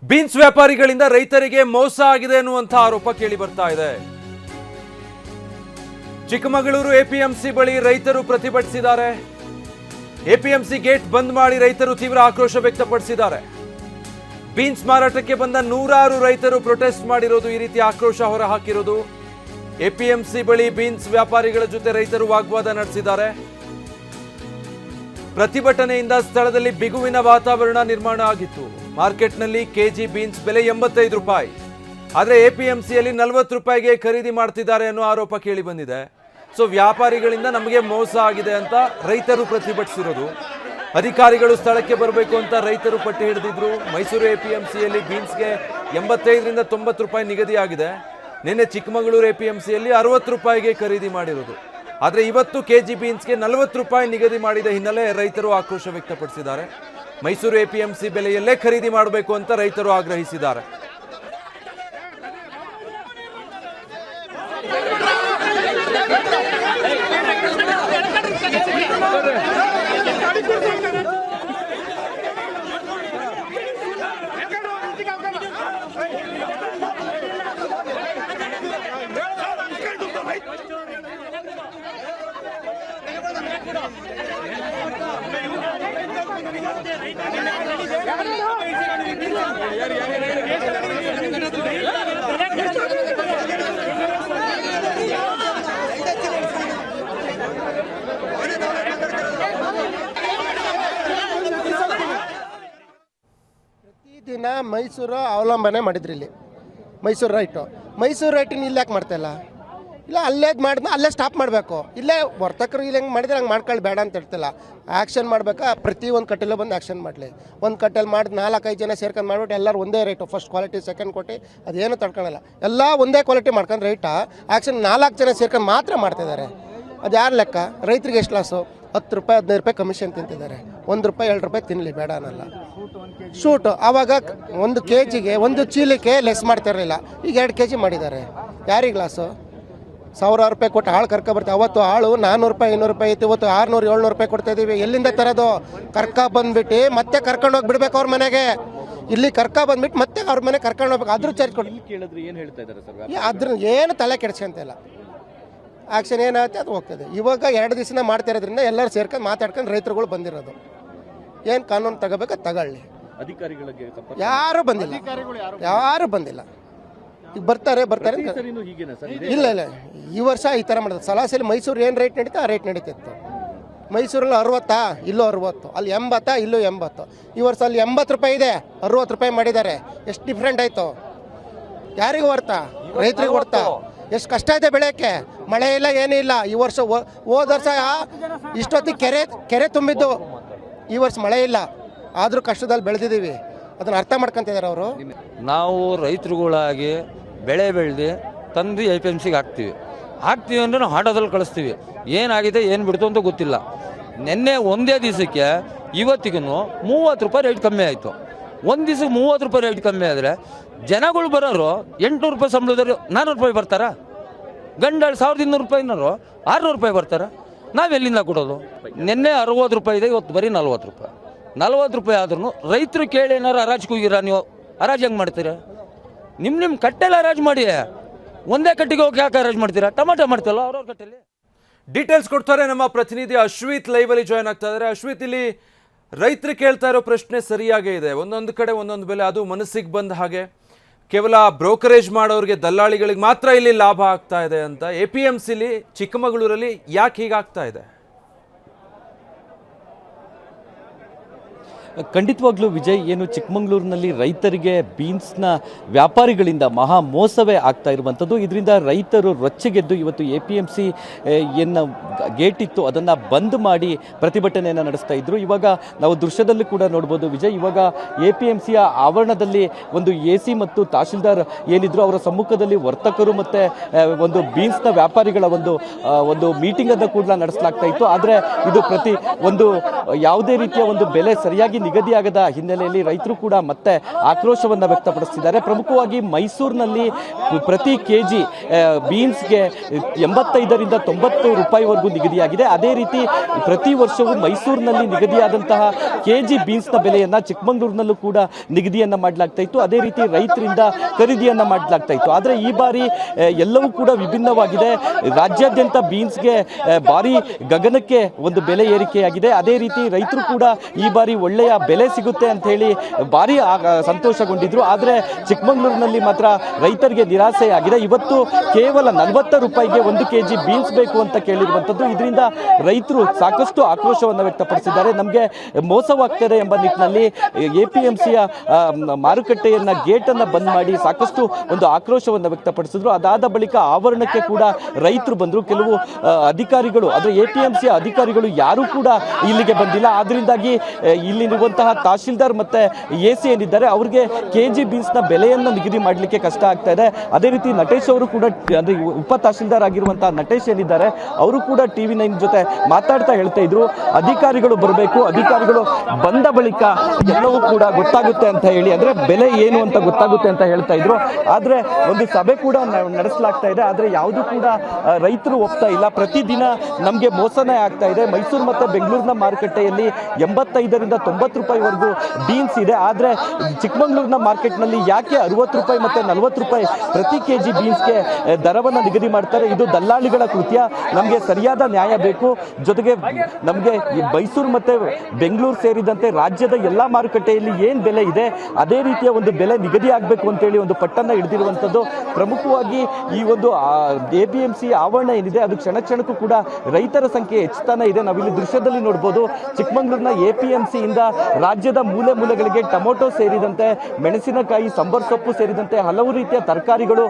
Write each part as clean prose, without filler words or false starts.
Beans ವ್ಯಾಪಾರಿಗಳಿಂದ ರೈತರಿಗೆ ಮೋಸ ಆಗಿದೆ ಅನ್ನುವಂಥ ಆರೋಪ ಕೇಳಿ ಬರ್ತಾ ಇದೆ. ಚಿಕ್ಕಮಗಳೂರು ಎಪಿಎಂಸಿ ಬಳಿ ರೈತರು ಪ್ರತಿಭಟಿಸಿದ್ದಾರೆ. ಎಪಿಎಂಸಿ ಗೇಟ್ ಬಂದ್ ಮಾಡಿ ರೈತರು ತೀವ್ರ ಆಕ್ರೋಶ ವ್ಯಕ್ತಪಡಿಸಿದ್ದಾರೆ. ಬೀನ್ಸ್ ಮಾರಾಟಕ್ಕೆ ಬಂದ ನೂರಾರು ರೈತರು ಪ್ರೊಟೆಸ್ಟ್ ಮಾಡಿರೋದು, ಈ ರೀತಿ ಆಕ್ರೋಶ ಹೊರಹಾಕಿರೋದು. ಎಪಿಎಂಸಿ ಬಳಿ ಬೀನ್ಸ್ ವ್ಯಾಪಾರಿಗಳ ಜೊತೆ ರೈತರು ವಾಗ್ವಾದ ನಡೆಸಿದ್ದಾರೆ. ಪ್ರತಿಭಟನೆಯಿಂದ ಸ್ಥಳದಲ್ಲಿ ಬಿಗುವಿನ ವಾತಾವರಣ ನಿರ್ಮಾಣ ಆಗಿತ್ತು. ಮಾರ್ಕೆಟ್ನಲ್ಲಿ ಕೆಜಿ ಬೀನ್ಸ್ ಬೆಲೆ 85 ರೂಪಾಯಿ, ಆದರೆ ಎಪಿಎಂಸಿಯಲ್ಲಿ 40 ರೂಪಾಯಿಗೆ ಖರೀದಿ ಮಾಡ್ತಿದ್ದಾರೆ ಅನ್ನೋ ಆರೋಪ ಕೇಳಿ ಬಂದಿದೆ. ಸೊ ವ್ಯಾಪಾರಿಗಳಿಂದ ನಮಗೆ ಮೋಸ ಆಗಿದೆ ಅಂತ ರೈತರು ಪ್ರತಿಭಟಿಸಿರೋದು. ಅಧಿಕಾರಿಗಳು ಸ್ಥಳಕ್ಕೆ ಬರಬೇಕು ಅಂತ ರೈತರು ಪಟ್ಟಿ ಹಿಡಿದಿದ್ರು. ಮೈಸೂರು ಎಪಿಎಂಸಿಯಲ್ಲಿ ಬೀನ್ಸ್ಗೆ 85ರಿಂದ 90 ರೂಪಾಯಿ ನಿಗದಿಯಾಗಿದೆ. ನಿನ್ನೆ ಚಿಕ್ಕಮಗಳೂರು ಎಪಿಎಂಸಿಯಲ್ಲಿ 60 ರೂಪಾಯಿಗೆ ಖರೀದಿ ಮಾಡಿರೋದು. ಆದರೆ ಇವತ್ತು ಕೆಜಿ ಬೀನ್ಸ್ಗೆ 40 ರೂಪಾಯಿ ನಿಗದಿ ಮಾಡಿದ ಹಿನ್ನೆಲೆ ರೈತರು ಆಕ್ರೋಶ ವ್ಯಕ್ತಪಡಿಸಿದ್ದಾರೆ. ಮೈಸೂರು ಎಪಿಎಂಸಿ ಬೆಲೆಯಲ್ಲೇ ಖರೀದಿ ಮಾಡಬೇಕು ಅಂತ ರೈತರು ಆಗ್ರಹಿಸಿದ್ದಾರೆ. ಪ್ರತಿದಿನ ಮೈಸೂರು ಅವಲಂಬನೆ ಮಾಡಿದ್ರಿ. ಇಲ್ಲಿ ಮೈಸೂರು ರೈಟಿನ ಇಲ್ಲಿ ಯಾಕೆ ಮಾಡ್ತಾಯಿಲ್ಲ? ಇಲ್ಲ ಅಲ್ಲೇ ಮಾಡಿದ್ಮೇಲೆ ಅಲ್ಲೇ ಸ್ಟಾಪ್ ಮಾಡಬೇಕು. ಇಲ್ಲೇ ವರ್ತಕರು ಇಲ್ಲಿ ಹೆಂಗೆ ಮಾಡಿದ್ರೆ ಹಂಗೆ ಮಾಡ್ಕೊಳ್ಳಿ, ಬೇಡ ಅಂತ ಹೇಳ್ತಿಲ್ಲ. ಆ್ಯಕ್ಷನ್ ಮಾಡಬೇಕಾ? ಪ್ರತಿ ಒಂದು ಕಟ್ಟೆಲ್ಲೂ ಬಂದು ಆ್ಯಕ್ಷನ್ ಮಾಡಲಿ. ಒಂದು ಕಟ್ಟೆಲ್ಲಿ ಮಾಡಿ 4-5 ಜನ ಸೇರ್ಕೊಂಡು ಮಾಡ್ಬಿಟ್ಟು ಎಲ್ಲರೂ ಒಂದೇ rate, first quality second quality ಅದೇನು ತಡ್ಕೊಳ್ಳಲ್ಲ. ಎಲ್ಲ ಒಂದೇ ಕ್ವಾಲಿಟಿ ಮಾಡ್ಕೊಂಡು ರೈಟಾ ಆ್ಯಕ್ಷನ್ 4 ಜನ ಸೇರ್ಕೊಂಡು ಮಾತ್ರ ಮಾಡ್ತಿದ್ದಾರೆ. ಅದು ಯಾರು ಲೆಕ್ಕ? ರೈತರಿಗೆ ಎಷ್ಟು ಲಾಸು? 10 ರೂಪಾಯಿ 15 ರೂಪಾಯಿ ಕಮಿಷನ್ ತಿಂತಿದ್ದಾರೆ. 1 ರೂಪಾಯಿ 2 ರೂಪಾಯಿ ತಿನ್ನಲಿ, ಬೇಡ ಅನ್ನಲ್ಲ. ಶೂಟು ಆವಾಗ 1 ಕೆಜಿಗೆ 1 ಚೀಲಕ್ಕೆ ಲೆಸ್ ಮಾಡ್ತಿರಲಿಲ್ಲ, ಈಗ 2 ಕೆಜಿ ಮಾಡಿದ್ದಾರೆ. ಯಾರಿಗೆ ಲಾಸು? 1000 ರೂಪಾಯಿ ಕೊಟ್ಟು ಆಳು ಕರ್ಕೊಬರ್ತೀವಿ. ಅವತ್ತು ಆಳು 400 ರೂಪಾಯಿ 500 ರೂಪಾಯಿ ಇತ್ತು, ಇವತ್ತು 600-700 ರೂಪಾಯಿ ಕೊಡ್ತಾಯಿದ್ದೀವಿ. ಎಲ್ಲಿಂದ ತರೋದು? ಬಂದ್ಬಿಟ್ಟು ಮತ್ತೆ ಕರ್ಕೊಂಡು ಹೋಗಿ ಬಿಡ್ಬೇಕು ಅವ್ರ ಮನೆಗೆ. ಇಲ್ಲಿ ಬಂದ್ಬಿಟ್ಟು ಮತ್ತೆ ಅವ್ರ ಮನೆ ಕರ್ಕೊಂಡು ಹೋಗ್ಬೇಕು. ಅದ್ರ ಚಾರ್ಜ್ ಕೊಡಿ. ಅದ್ರ ಏನು ತಲೆ ಕೆಡ್ಸ್ಕೊಂತಿಲ್ಲ. ಆ್ಯಕ್ಷನ್ ಏನಾಗುತ್ತೆ ಅದು ಹೋಗ್ತದೆ. ಇವಾಗ 2 ದಿವಸನ ಮಾಡ್ತಾ ಇರೋದ್ರಿಂದ ಎಲ್ಲರೂ ಸೇರ್ಕೊಂಡು ಮಾತಾಡ್ಕೊಂಡು ರೈತರುಗಳು ಬಂದಿರೋದು. ಏನು ಕಾನೂನು ತಗೋಬೇಕು ತಗೊಳ್ಳಿ. ಅಧಿಕಾರಿಗಳಿಗೆ ಯಾರೂ ಬಂದಿಲ್ಲ. ಈಗ ಬರ್ತಾರೆ ಇಲ್ಲ ಈ ವರ್ಷ ಈ ಥರ ಮಾಡೋದು. ಸಲಾಸಲ್ಲಿ ಮೈಸೂರು ಏನು ರೇಟ್ ನಡೀತಾ ಆ ರೇಟ್ ನಡೀತಿತ್ತು. ಮೈಸೂರಲ್ಲಿ 60, ಇಲ್ಲೂ 60, ಅಲ್ಲಿ 80, ಇಲ್ಲೂ 80. ಈ ವರ್ಷ ಅಲ್ಲಿ 80 ರೂಪಾಯಿ ಇದೆ, 60 ರೂಪಾಯಿ ಮಾಡಿದ್ದಾರೆ. ಎಷ್ಟು ಡಿಫ್ರೆಂಟ್ ಆಯಿತು? ಯಾರಿಗೂ ಹೊರ್ತಾ? ರೈತರಿಗೆ ಹೊರ್ತಾ? ಎಷ್ಟು ಕಷ್ಟ ಇದೆ ಬೆಳೆಯೋಕ್ಕೆ. ಮಳೆ ಇಲ್ಲ, ಏನೂ ಇಲ್ಲ. ಈ ವರ್ಷ ಹೋದ ವರ್ಷ ಇಷ್ಟೊತ್ತಿಗೆ ಕೆರೆ ತುಂಬಿದ್ದು. ಈ ವರ್ಷ ಮಳೆ ಇಲ್ಲ, ಆದರೂ ಕಷ್ಟದಲ್ಲಿ ಬೆಳೆದಿದ್ದೀವಿ. ಅದನ್ನು ಅರ್ಥ ಮಾಡ್ಕೊತಿದ್ದಾರೆ ಅವರು. ನಾವು ರೈತರುಗಳಾಗಿ ಬೆಳೆ ಬೆಳೆದು ತಂದು ಎಪಿಎಂಸಿಗೆ ಹಾಕ್ತೀವಿ ಅಂದರೆ ನಾವು ಆಟೋದಲ್ಲಿ ಕಳಿಸ್ತೀವಿ. ಏನಾಗಿದೆ ಏನು ಬಿಡ್ತು ಅಂತ ಗೊತ್ತಿಲ್ಲ. ನಿನ್ನೆ ಒಂದೇ ದಿವಸಕ್ಕೆ ಇವತ್ತಿಗೂ 30 ರೂಪಾಯಿ ರೇಟ್ ಕಮ್ಮಿ ಆಯಿತು. ಒಂದು ದಿವಸಕ್ಕೆ 30 ರೂಪಾಯಿ ರೇಟ್ ಕಮ್ಮಿ ಆದರೆ ಜನಗಳು ಬರೋರು 800 ರೂಪಾಯಿ ಸಂಬಳದವರು 400 ರೂಪಾಯಿ ಬರ್ತಾರಾ? ಗಂಡಾಳು 1200 ರೂಪಾಯಿನವರು 600 ರೂಪಾಯಿ ಬರ್ತಾರಾ? ನಾವೆಲ್ಲಿಂದ ಕೊಡೋದು? ನಿನ್ನೆ 60 ರೂಪಾಯಿ ಇದೆ, ಇವತ್ತು ಬರೀ 40 ರೂಪಾಯಿ. 40 ರೂಪಾಯಿ ಆದ್ರೂ ರೈತರು ಕೇಳಿ ಏನಾರು ಹರಾಜಿಗೆ ಹೋಗಿರ? ನೀವು ಹರಾಜು ಹೆಂಗೆ ಮಾಡ್ತೀರಾ? ನಿಮ್ಮ ಕಟ್ಟೆಲ್ಲ ಹರಾಜು ಮಾಡಿ. ಒಂದೇ ಕಟ್ಟಿಗೆ ಹೋಗಿ ಯಾಕೆ ಹರಾಜು ಮಾಡ್ತೀರಾ? ಟೊಮಾಟೊ ಮಾಡ್ತೀವಲ್ಲ ಅವ್ರವ್ರ ಕಟ್ಟೆಯಲ್ಲಿ. ಡೀಟೇಲ್ಸ್ ಕೊಡ್ತಾರೆ ನಮ್ಮ ಪ್ರತಿನಿಧಿ ಅಶ್ವಿತ್. ಲೈವ್ ಅಲ್ಲಿ ಜಾಯ್ನ್ ಆಗ್ತಾ ಇದ್ದಾರೆ. ಅಶ್ವಿತ್, ಇಲ್ಲಿ ರೈತರು ಕೇಳ್ತಾ ಇರೋ ಪ್ರಶ್ನೆ ಸರಿಯಾಗೇ ಇದೆ. ಒಂದೊಂದು ಕಡೆ ಒಂದೊಂದು ಬೆಲೆ, ಅದು ಮನಸ್ಸಿಗೆ ಬಂದ ಹಾಗೆ. ಕೇವಲ ಬ್ರೋಕರೇಜ್ ಮಾಡೋರಿಗೆ, ದಲ್ಲಾಳಿಗಳಿಗೆ ಮಾತ್ರ ಇಲ್ಲಿ ಲಾಭ ಆಗ್ತಾ ಇದೆ ಅಂತ. ಎಪಿಎಂಸಿಲಿ ಚಿಕ್ಕಮಗಳೂರಲ್ಲಿ ಯಾಕೆ ಹೀಗಾಗ್ತಾ ಇದೆ? ಖಂಡಿತವಾಗ್ಲೂ ವಿಜಯ್, ಏನು ಚಿಕ್ಕಮಗಳೂರಿನಲ್ಲಿ ರೈತರಿಗೆ ಬೀನ್ಸ್ನ ವ್ಯಾಪಾರಿಗಳಿಂದ ಮಹಾ ಮೋಸವೇ ಆಗ್ತಾ ಇರುವಂಥದ್ದು. ಇದರಿಂದ ರೈತರು ರೊಚ್ಚಿಗೆದ್ದು ಇವತ್ತು APMC ಏನು ಗೇಟ್ ಇತ್ತು ಅದನ್ನು ಬಂದ್ ಮಾಡಿ ಪ್ರತಿಭಟನೆಯನ್ನು ನಡೆಸ್ತಾ ಇದ್ರು. ಇವಾಗ ನಾವು ದೃಶ್ಯದಲ್ಲಿ ಕೂಡ ನೋಡ್ಬೋದು ವಿಜಯ್, ಇವಾಗ APMCಯ ಆವರಣದಲ್ಲಿ ಒಂದು AC ಮತ್ತು ತಹಶೀಲ್ದಾರ್ ಏನಿದ್ರು ಅವರ ಸಮ್ಮುಖದಲ್ಲಿ ವರ್ತಕರು ಮತ್ತು ಒಂದು ಬೀನ್ಸ್ನ ವ್ಯಾಪಾರಿಗಳ ಒಂದು ಮೀಟಿಂಗನ್ನು ಕೂಡ ನಡೆಸಲಾಗ್ತಾ ಇತ್ತು. ಆದರೆ ಇದು ಯಾವುದೇ ರೀತಿಯ ಒಂದು ಬೆಲೆ ಸರಿಯಾಗಿ ನಿಗದಿಯಾಗದ ಹಿನ್ನೆಲೆಯಲ್ಲಿ ರೈತರು ಕೂಡ ಮತ್ತೆ ಆಕ್ರೋಶವನ್ನು ವ್ಯಕ್ತಪಡಿಸಿದ್ದಾರೆ. ಪ್ರಮುಖವಾಗಿ ಮೈಸೂರಿನಲ್ಲಿ ಪ್ರತಿ ಕೆಜಿ ಬೀನ್ಸ್ಗೆ 85ರಿಂದ 90 ರೂಪಾಯಿವರೆಗೂ ನಿಗದಿಯಾಗಿದೆ. ಅದೇ ರೀತಿ ಪ್ರತಿ ವರ್ಷವೂ ಮೈಸೂರಿನಲ್ಲಿ ನಿಗದಿಯಾದಂತಹ ಕೆಜಿ ಬೀನ್ಸ್ನ ಬೆಲೆಯನ್ನ ಚಿಕ್ಕಮಗಳೂರಿನಲ್ಲೂ ಕೂಡ ನಿಗದಿಯನ್ನ ಮಾಡಲಾಗ್ತಾ ಇತ್ತು. ಅದೇ ರೀತಿ ರೈತರಿಂದ ಖರೀದಿಯನ್ನ ಮಾಡಲಾಗ್ತಾ ಇತ್ತು. ಆದರೆ ಈ ಬಾರಿ ಎಲ್ಲವೂ ಕೂಡ ವಿಭಿನ್ನವಾಗಿದೆ. ರಾಜ್ಯಾದ್ಯಂತ ಬೀನ್ಸ್ಗೆ ಭಾರಿ ಗಗನಕ್ಕೆ ಒಂದು ಬೆಲೆ ಏರಿಕೆಯಾಗಿದೆ. ಅದೇ ರೀತಿ ರೈತರು ಕೂಡ ಈ ಬಾರಿ ಒಳ್ಳೆಯ ಬೆಲೆ ಸಿಗುತ್ತೆ ಅಂತ ಹೇಳಿ ಭಾರಿ ಸಂತೋಷಗೊಂಡಿದ್ರು. ಆದರೆ ಚಿಕ್ಕಮಗಳೂರಿನಲ್ಲಿ ಮಾತ್ರ ರೈತರಿಗೆ ನಿರಾಸೆಯಾಗಿದೆ. ಇವತ್ತು ಕೇವಲ 40 ರೂಪಾಯಿಗೆ 1 ಕೆಜಿ ಬೀನ್ಸ್ ಬೇಕು ಅಂತ ಕೇಳಿರುವಂಥದ್ದು. ಇದರಿಂದ ರೈತರು ಸಾಕಷ್ಟು ಆಕ್ರೋಶವನ್ನು ವ್ಯಕ್ತಪಡಿಸಿದ್ದಾರೆ. ನಮಗೆ ಮೋಸವಾಗ್ತದೆ ಎಂಬ ನಿಟ್ಟಿನಲ್ಲಿ APMCಯ ಮಾರುಕಟ್ಟೆಯನ್ನ ಗೇಟನ್ನು ಬಂದ್ ಮಾಡಿ ಸಾಕಷ್ಟು ಒಂದು ಆಕ್ರೋಶವನ್ನು ವ್ಯಕ್ತಪಡಿಸಿದ್ರು. ಅದಾದ ಬಳಿಕ ಆವರಣಕ್ಕೆ ಕೂಡ ರೈತರು ಬಂದರು. ಕೆಲವು ಅಧಿಕಾರಿಗಳು ಅಂದರೆ APMCಯ ಅಧಿಕಾರಿಗಳು ಯಾರೂ ಕೂಡ ಇಲ್ಲಿಗೆ ಬಂದಿಲ್ಲ. ಆದ್ದರಿಂದಾಗಿ ಇಲ್ಲಿರುವಂತಹ ತಹಶೀಲ್ದಾರ್ ಮತ್ತೆ AC ಏನಿದ್ದಾರೆ ಅವ್ರಿಗೆ ಕೆಜಿ ಬೀನ್ಸ್ನ ಬೆಲೆಯನ್ನು ನಿಗದಿ ಮಾಡಲಿಕ್ಕೆ ಕಷ್ಟ ಆಗ್ತಾ ಇದೆ. ಅದೇ ರೀತಿ ನಟೇಶ್ ಅವರು ಕೂಡ ಅಂದರೆ ಉಪ ತಹಶೀಲ್ದಾರ್ ಆಗಿರುವಂತಹ ನಟೇಶ್ ಏನಿದ್ದಾರೆ ಅವರು ಕೂಡ TV9 ಜೊತೆ ಮಾತಾಡ್ತಾ ಹೇಳ್ತಾ ಇದ್ರು, ಅಧಿಕಾರಿಗಳು ಬರಬೇಕು, ಅಧಿಕಾರಿಗಳು ಬಂದ ಬಳಿಕ ಎಲ್ಲವೂ ಕೂಡ ಗೊತ್ತಾಗುತ್ತೆ ಅಂತ ಹೇಳಿ, ಅಂದರೆ ಬೆಲೆ ಏನು ಅಂತ ಗೊತ್ತಾಗುತ್ತೆ ಅಂತ ಹೇಳ್ತಾ ಇದ್ರು. ಆದರೆ ಒಂದು ಸಭೆ ಕೂಡ ನಡೆಸಲಾಗ್ತಾ ಇದೆ. ಆದರೆ ಯಾವುದೂ ಕೂಡ ರೈತರು ಒಪ್ತಾ ಇಲ್ಲ. ಪ್ರತಿದಿನ ನಮಗೆ ಮೋಸನೇ ಆಗ್ತಾ ಇದೆ. ಮೈಸೂರು ಮತ್ತು ಬೆಂಗಳೂರಿನ ಮಾರುಕಟ್ಟೆಯಲ್ಲಿ 85ರಿಂದ 90 ರೂಪಾಯಿವರೆಗೂ ಬೀನ್ಸ್ ಇದೆ. ಆದರೆ ಚಿಕ್ಕಮಗಳೂರಿನ ಮಾರ್ಕೆಟ್ನಲ್ಲಿ ಯಾಕೆ 60 ರೂಪಾಯಿ ಮತ್ತು 40 ರೂಪಾಯಿ ಪ್ರತಿ ಕೆಜಿ ಬೀನ್ಸ್ಗೆ ದರವನ್ನು ನಿಗದಿ ಮಾಡ್ತಾರೆ? ಇದು ದಲ್ಲಾಳಿಗಳ ಕೃತ್ಯ. ನಮಗೆ ಸರಿಯಾದ ನ್ಯಾಯ ಬೇಕು. ಜೊತೆಗೆ ನಮಗೆ ಮೈಸೂರು ಮತ್ತು ಬೆಂಗಳೂರು ಸೇರಿದಂತೆ ರಾಜ್ಯದ ಎಲ್ಲ ಮಾರುಕಟ್ಟೆಯಲ್ಲಿ ಏನು ಬೆಲೆ ಇದೆ ಅದೇ ರೀತಿಯ ಒಂದು ಬೆಲೆ ನಿಗದಿ ಆಗಬೇಕು ಅಂತೇಳಿ ಒಂದು ಪಟ್ಟನ್ನು ಹಿಡಿದಿರುವಂಥದ್ದು. ಪ್ರಮುಖವಾಗಿ ಈ ಒಂದು APMC ಆವರಣ ಏನಿದೆ ಅದು ಕ್ಷಣ ಕ್ಷಣಕ್ಕೂ ಕೂಡ ರೈತರ ಸಂಖ್ಯೆ ಹೆಚ್ಚುತ್ತಾನೆ ಇದೆ. ನಾವಿಲ್ಲಿ ದೃಶ್ಯದಲ್ಲಿ ನೋಡ್ಬೋದು, ಚಿಕ್ಕಮಗಳೂರಿನ APMCಯಿಂದ ರಾಜ್ಯದ ಮೂಲೆ ಮೂಲೆಗಳಿಗೆ ಟೊಮೊಟೊ ಸೇರಿದಂತೆ ಮೆಣಸಿನಕಾಯಿ, ಸಂಬರ್ ಸೊಪ್ಪು ಸೇರಿದಂತೆ ಹಲವು ರೀತಿಯ ತರಕಾರಿಗಳು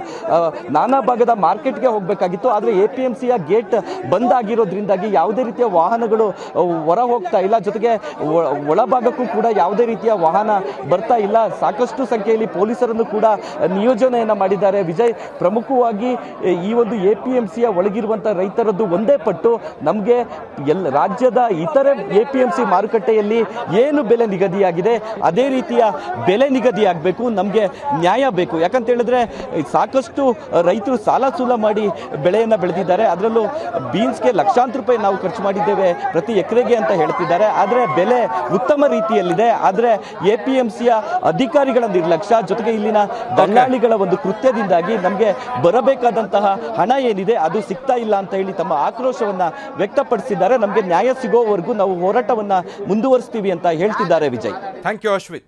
ನಾನಾ ಭಾಗದ ಮಾರ್ಕೆಟ್ಗೆ ಹೋಗಬೇಕಾಗಿತ್ತು. ಆದರೆ APMCಯ ಗೇಟ್ ಬಂದ್ ಆಗಿರೋದ್ರಿಂದಾಗಿ ಯಾವುದೇ ರೀತಿಯ ವಾಹನಗಳು ಹೊರ ಹೋಗ್ತಾ ಇಲ್ಲ. ಜೊತೆಗೆ ಒಳಭಾಗಕ್ಕೂ ಕೂಡ ಯಾವುದೇ ರೀತಿಯ ವಾಹನ ಬರ್ತಾ ಇಲ್ಲ. ಸಾಕಷ್ಟು ಸಂಖ್ಯೆಯಲ್ಲಿ ಪೊಲೀಸರನ್ನು ಕೂಡ ನಿಯೋಜನೆಯನ್ನು ಮಾಡಿದ್ದಾರೆ. ವಿಜಯ್, ಪ್ರಮುಖವಾಗಿ ಈ ಒಂದು APMCಯ ಒಳಗಿರುವಂಥ ರೈತರದ್ದು ಒಂದೇ ಪಟ್ಟು, ನಮಗೆ ರಾಜ್ಯದ ಇತರೆ APMC ಮಾರುಕಟ್ಟೆಯಲ್ಲಿ ಏನು ಬೆಲೆ ನಿಗದಿಯಾಗಿದೆ ಅದೇ ರೀತಿಯ ಬೆಲೆ ನಿಗದಿ ಆಗಬೇಕು. ನಮಗೆ ನ್ಯಾಯ ಬೇಕು. ಯಾಕಂತ ಹೇಳಿದ್ರೆ ಸಾಕಷ್ಟು ರೈತರು ಸಾಲ ಸೂಲ ಮಾಡಿ ಬೆಳೆಯನ್ನು ಬೆಳೆದಿದ್ದಾರೆ. ಅದರಲ್ಲೂ ಬೀನ್ಸ್ಗೆ ಲಕ್ಷಾಂತರ ರೂಪಾಯಿ ನಾವು ಖರ್ಚು ಮಾಡಿದ್ದೇವೆ ಪ್ರತಿ ಎಕರೆಗೆ ಅಂತ ಹೇಳ್ತಿದ್ದಾರೆ. ಆದರೆ ಬೆಲೆ ಉತ್ತಮ ರೀತಿಯಲ್ಲಿದೆ. ಆದರೆ APMCಯ ಅಧಿಕಾರಿಗಳ ನಿರ್ಲಕ್ಷ್ಯ, ಜೊತೆಗೆ ಇಲ್ಲಿನ ದಲ್ಲಾಳಿಗಳ ಒಂದು ಕೃತ್ಯದಿಂದಾಗಿ ನಮಗೆ ಬರಬೇಕಾದಂತಹ ಹಣ ಏನಿದೆ ಅದು ಸಿಗ್ತಾ ಇಲ್ಲ ಅಂತ ಹೇಳಿ ತಮ್ಮ ಆಕ್ರೋಶವನ್ನ ವ್ಯಕ್ತಪಡಿಸಿದ್ದಾರೆ. ನಮಗೆ ನ್ಯಾಯ ಸಿಗೋವರೆಗೂ ನಾವು ಹೋರಾಟವನ್ನ ಮುಂದುವರಿಸ್ತೀವಿ ಅಂತ ಹೇಳ್ತಿದ್ದಾರೆ. Vijay, thank you Ashwith.